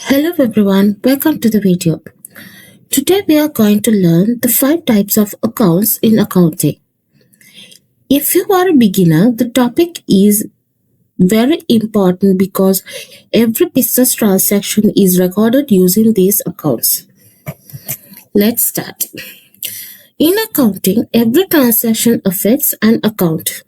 Hello everyone, welcome to the video. Today we are going to learn the 5 types of accounts in accounting. If you are a beginner, the topic is very important because every business transaction is recorded using these accounts. Let's start. In accounting, every transaction affects an account.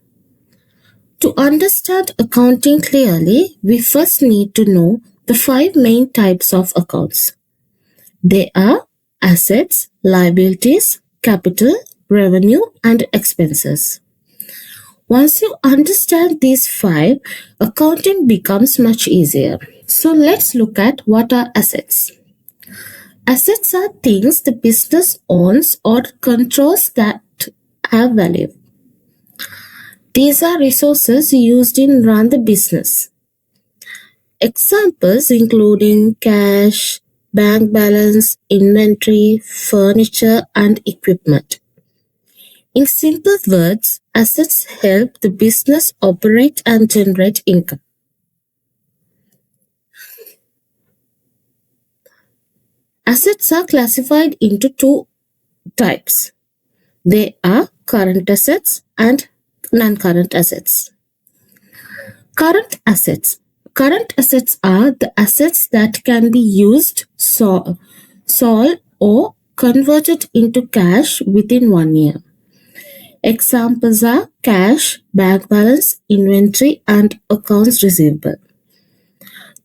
To understand accounting clearly, we first need to know the 5 main types of accounts. They are assets, liabilities, capital, revenue, and expenses. Once you understand these 5, accounting becomes much easier. So let's look at what are assets. Assets are things the business owns or controls that have value. These are resources used in run the business. Examples including cash, bank balance, inventory, furniture, and equipment. In simple words, assets help the business operate and generate income. Assets are classified into 2 types. They are current assets and non-current assets. Current assets. Current assets are the assets that can be used, sold, or converted into cash within 1 year. Examples are cash, bank balance, inventory, and accounts receivable.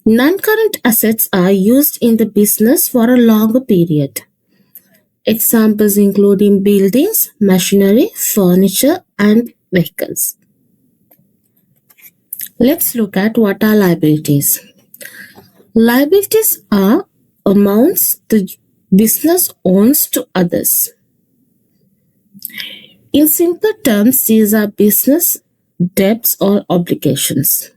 Non-current assets are used in the business for a longer period. Examples including buildings, machinery, furniture, and vehicles. Let's look at what are liabilities. Liabilities are amounts the business owns to others. In simple terms, these are business debts or obligations.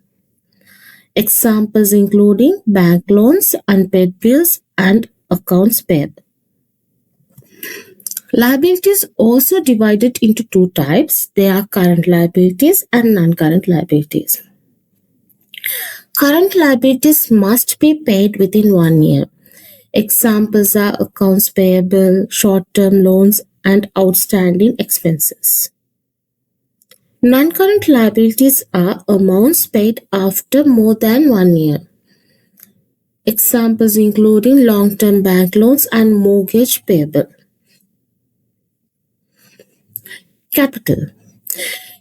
Examples including bank loans, unpaid bills, and accounts payable. Liabilities also divided into 2 types. They are current liabilities and non-current liabilities. Current liabilities must be paid within 1 year. Examples are accounts payable, short-term loans, and outstanding expenses. Non-current liabilities are amounts paid after more than 1 year. Examples including long-term bank loans and mortgage payable. Capital.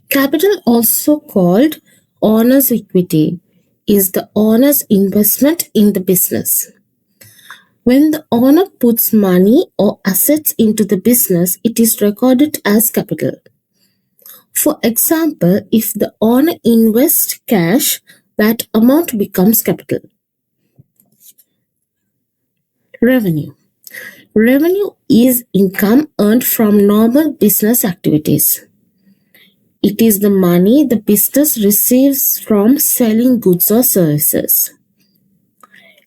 Capital, also called owner's equity, is the owner's investment in the business. When the owner puts money or assets into the business, it is recorded as capital. For example, if the owner invests cash, that amount becomes capital. Revenue. Revenue is income earned from normal business activities. It is the money the business receives from selling goods or services.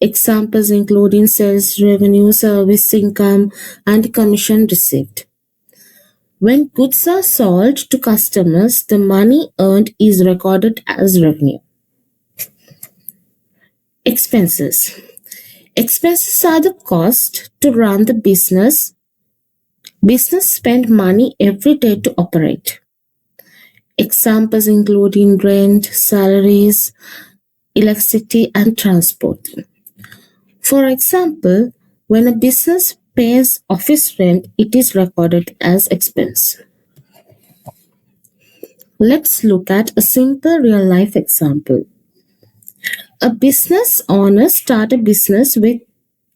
Examples including sales revenue, service income, and commission received. When goods are sold to customers, the money earned is recorded as revenue. Expenses. Expenses are the cost to run the business. Business spend money every day to operate. Examples including rent, salaries, electricity, and transport. For example, when a business pays office rent, it is recorded as expense. Let's look at a simple real life example. A business owner started a business with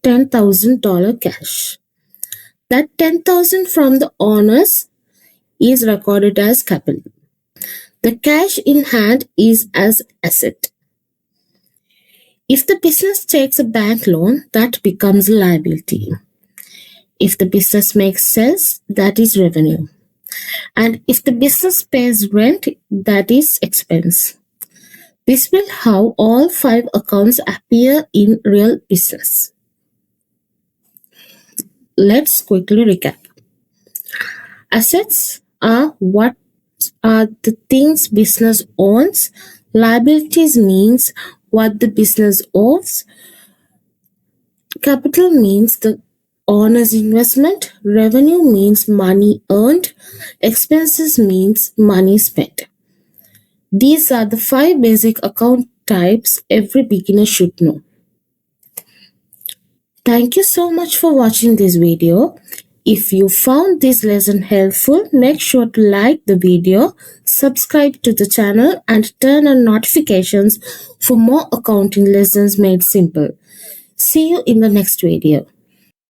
$10,000 cash. That $10,000 from the owners is recorded as capital. The cash in hand is as asset. If the business takes a bank loan, that becomes a liability. If the business makes sales, that is revenue. And if the business pays rent, that is expense. This will how all 5 accounts appear in real business. Let's quickly recap. Assets are what are the things business owns. Liabilities means what the business owes. Capital means the owner's investment, revenue means money earned, expenses means money spent. These are the 5 basic account types every beginner should know. Thank you so much for watching this video. If you found this lesson helpful, make sure to like the video, subscribe to the channel and turn on notifications for more accounting lessons made simple. See you in the next video.